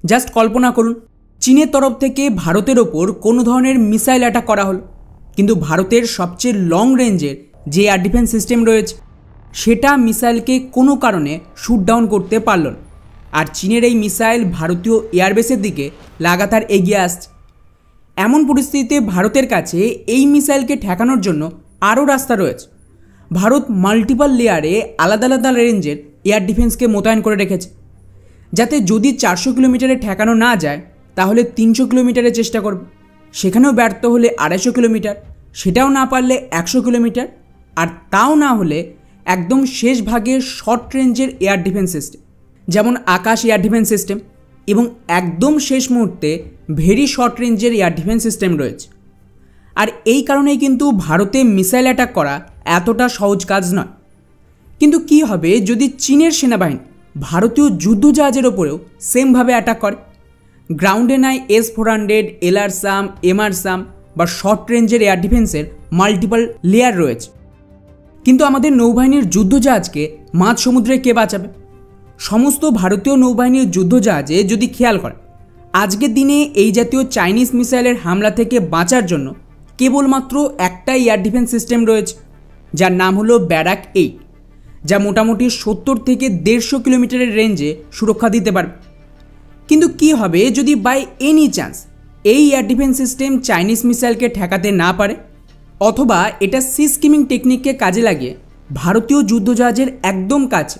Just কল্পনা করুন, চীনের তরফ থেকে ভারতের ওপর কোনো ধরনের মিসাইল অ্যাটাক করা হলো, কিন্তু ভারতের সবচেয়ে লং রেঞ্জের যে এয়ার ডিফেন্স সিস্টেম রয়েছে সেটা মিসাইলকে কোনো কারণে শ্যুট ডাউন করতে পারল না। আর চীনের এই মিসাইল ভারতীয় এয়ারবেসের দিকে লাগাতার এগিয়ে আসছে। এমন পরিস্থিতিতে ভারতের কাছে এই মিসাইলকে ঠেকানোর জন্য আরও রাস্তা রয়েছে। ভারত মাল্টিপল লেয়ারে আলাদা আলাদা রেঞ্জের এয়ার ডিফেন্সকে মোতায়েন করে রেখেছে, যাতে যদি 400 কিলোমিটারে ঠেকানো না যায় তাহলে 300 কিলোমিটারে চেষ্টা করবে, সেখানেও ব্যর্থ হলে 250 কিলোমিটার, সেটাও না পারলে 100 কিলোমিটার, আর তাও না হলে একদম শেষ ভাগের শর্ট রেঞ্জের এয়ার ডিফেন্স সিস্টেম যেমন আকাশ এয়ার ডিফেন্স সিস্টেম, এবং একদম শেষ মুহূর্তে ভেরি শর্ট রেঞ্জের এয়ার ডিফেন্স সিস্টেম রয়েছে। আর এই কারণেই কিন্তু ভারতে মিসাইল অ্যাটাক করা এতটা সহজ কাজ নয়। কিন্তু কি হবে যদি চীনের সেনাবাহিনী ভারতীয় যুদ্ধজাহাজের ওপরেও সেমভাবে অ্যাটাক করে? গ্রাউন্ডে নাই S-400, LRSAM, MRSAM বা শর্ট রেঞ্জের এয়ার ডিফেন্সের মাল্টিপল লেয়ার রয়েছে, কিন্তু আমাদের নৌবাহিনীর যুদ্ধজাহাজকে মাঝ সমুদ্রে কে বাঁচাবে? সমস্ত ভারতীয় নৌবাহিনীর যুদ্ধজাহাজে যদি খেয়াল করে, আজকের দিনে এই জাতীয় চাইনিজ মিসাইলের হামলা থেকে বাঁচার জন্য কেবলমাত্র একটাই এয়ার ডিফেন্স সিস্টেম রয়েছে, যার নাম হলো ব্যারাক 8, যা মোটামুটি 70 থেকে 150 কিলোমিটারের রেঞ্জে সুরক্ষা দিতে পারবে। কিন্তু কি হবে যদি বাই এনি চান্স এই এয়ার ডিফেন্স সিস্টেম চাইনিজ মিসাইলকে ঠেকাতে না পারে, অথবা এটা সি স্কিমিং টেকনিককে কাজে লাগিয়ে ভারতীয় যুদ্ধজাহাজের একদম কাছে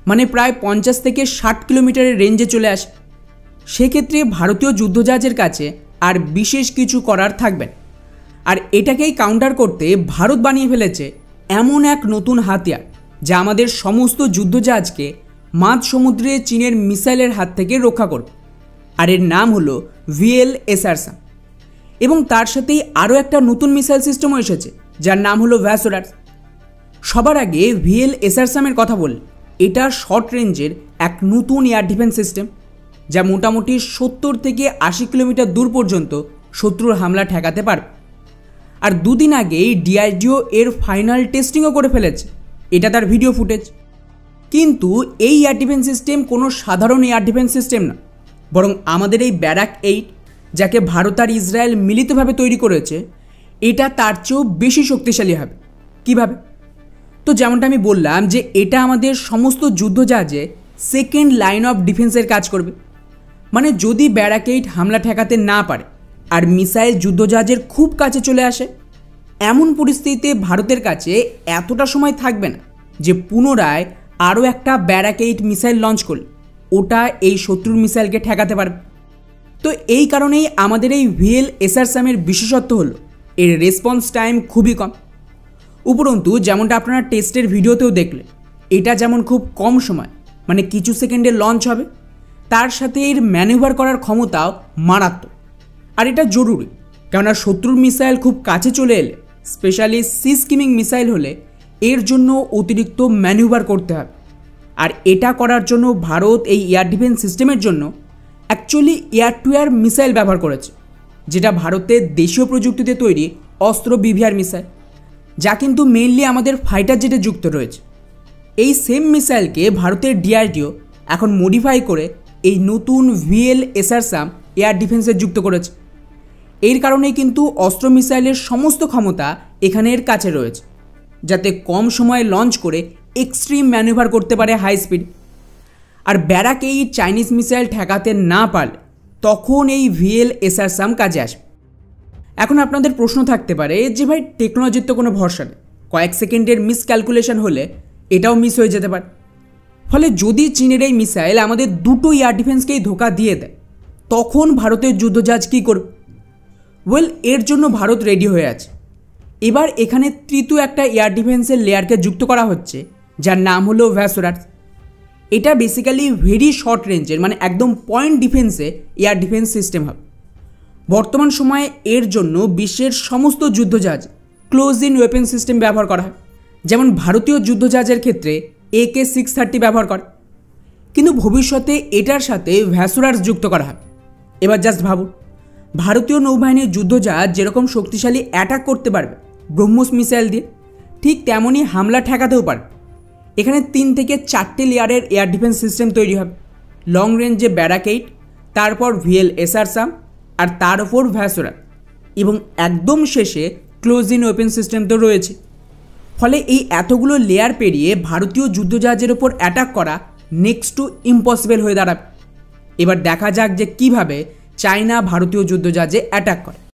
মানে প্রায় 50 থেকে 60 কিলোমিটারের রেঞ্জে চলে আসে? সেক্ষেত্রে ভারতীয় যুদ্ধজাহাজের কাছে আর বিশেষ কিছু করার থাকবে না। আর এটাকেই কাউন্টার করতে ভারত বানিয়ে ফেলেছে এমন এক নতুন হাতিয়ার, যা আমাদের সমস্ত যুদ্ধজাহাজকে মাঝ সমুদ্রে চীনের মিসাইলের হাত থেকে রক্ষা করবে। আর এর নাম হলো VLSRSAM, এবং তার সাথেই আরও একটা নতুন মিসাইল সিস্টেমও এসেছে, যার নাম হলো ভ্যাসোরাস। সবার আগে VLSRSAM এর কথা বললে, এটা শর্ট রেঞ্জের এক নতুন এয়ার ডিফেন্স সিস্টেম, যা মোটামুটি 70 থেকে 80 কিলোমিটার দূর পর্যন্ত শত্রুর হামলা ঠেকাতে পারবে। আর দুদিন আগেই DRDO এর ফাইনাল টেস্টিংও করে ফেলেছে, এটা তার ভিডিও ফুটেজ। কিন্তু এই এয়ার ডিফেন্স সিস্টেম কোনো সাধারণ এয়ার ডিফেন্স সিস্টেম না, বরং আমাদের এই ব্যারাক 8, যাকে ভারত আর ইসরায়েল মিলিতভাবে তৈরি করেছে, এটা তার চেয়েও বেশি শক্তিশালী হবে। কীভাবে? তো যেমনটা আমি বললাম যে এটা আমাদের সমস্ত যুদ্ধজাহাজে সেকেন্ড লাইন অফ ডিফেন্সের কাজ করবে। মানে যদি ব্যারাক 8 হামলা ঠেকাতে না পারে আর মিসাইল যুদ্ধজাহাজের খুব কাছে চলে আসে, এমন পরিস্থিতিতে ভারতের কাছে এতটা সময় থাকবে না যে পুনরায় আরও একটা ব্যারাক 8 মিসাইল লঞ্চ করলে ওটা এই শত্রুর মিসাইলকে ঠেকাতে পারবে। তো এই কারণেই আমাদের এই VLSRSAM এর বিশেষত্ব হলো এর রেসপন্স টাইম খুবই কম। উপরন্তু যেমনটা আপনারা টেস্টের ভিডিওতেও দেখলে, এটা যেমন খুব কম সময় মানে কিছু সেকেন্ডে লঞ্চ হবে, তার সাথে এর ম্যানুভার করার ক্ষমতাও মারাত্মক। আর এটা জরুরি, কেননা শত্রুর মিসাইল খুব কাছে চলে এলে, স্পেশালি সি স্কিমিং মিসাইল হলে এর জন্য অতিরিক্ত ম্যানুভার করতে হবে। আর এটা করার জন্য ভারত এই এয়ার ডিফেন্স সিস্টেমের জন্য actually air two air missile ব্যবহার করেছে, যেটা ভারতের দেশীয় প্রযুক্তিতে তৈরি অস্ত্র বিভিআর মিসাইল, যা কিন্তু মেইনলি আমাদের ফাইটার জেটে যুক্ত রয়েছে। এই সেম মিসাইলকে ভারতের DRDO এখন মডিফাই করে এই নতুন VLSRSAM এয়ার ডিফেন্সে যুক্ত করেছে। এর কারণেই কিন্তু অস্ত্র মিসাইলের সমস্ত ক্ষমতা এখানের কাছে রয়েছে, যাতে কম সময়ে লঞ্চ করে এক্সট্রিম ম্যানুভার করতে পারে হাই স্পিড। আর ব্যারাক 8 চাইনিজ মিসাইল ঠেকাতে না পারলে তখন এই VLSRSAM কাজে আসবে। এখন আপনাদের প্রশ্ন থাকতে পারে যে ভাই, টেকনোলজির তো কোনো ভরসা নেই, কয়েক সেকেন্ডের মিসক্যালকুলেশন হলে এটাও মিস হয়ে যেতে পারে। ফলে যদি চীনের এই মিসাইল আমাদের দুটো এয়ার ডিফেন্সকেই ধোকা দিয়ে দেয়, তখন ভারতের যুদ্ধজাহাজ কী করবে? ওয়েল, এর জন্য ভারত রেডি হয়ে আছে। এবার এখানে তৃতীয় একটা এয়ার ডিফেন্সের লেয়ারকে যুক্ত করা হচ্ছে, যার নাম হলো ভ্যাসোরাস। এটা বেসিক্যালি ভেরি শর্ট রেঞ্জের মানে একদম পয়েন্ট ডিফেন্সে এয়ার ডিফেন্স সিস্টেম হবে। বর্তমান সময়ে এর জন্য বিশ্বের সমস্ত যুদ্ধজাহাজ ক্লোজ ইন ওয়েপেন সিস্টেম ব্যবহার করা হয়, যেমন ভারতীয় যুদ্ধজাহাজের ক্ষেত্রে AK-630 ব্যবহার করে। কিন্তু ভবিষ্যতে এটার সাথে ভ্যাসোরাস যুক্ত করা হয়। এবার জাস্ট ভাবুন, ভারতীয় নৌবাহিনীর যুদ্ধজাহাজ যেরকম শক্তিশালী অ্যাটাক করতে পারবে ব্রহ্মোস মিসাইল দিয়ে, ঠিক তেমনই হামলা ঠেকাতেও পারবে। এখানে 3 থেকে 4টে লেয়ারের এয়ার ডিফেন্স সিস্টেম তৈরি হবে। লং রেঞ্জে ব্যারাক 8, তারপর VLSR-SAM, আর তার ওপর ভ্যাসোরাল, এবং একদম শেষে ক্লোজ ইন ওয়েপন সিস্টেম তো রয়েছে। ফলে এই এতগুলো লেয়ার পেরিয়ে ভারতীয় যুদ্ধজাহাজের ওপর অ্যাটাক করা নেক্সট টু ইম্পসিবল হয়ে দাঁড়াবে। এবার দেখা যাক যে কীভাবে চায়না ভারতীয় যুদ্ধজাহাজে অ্যাটাক করে।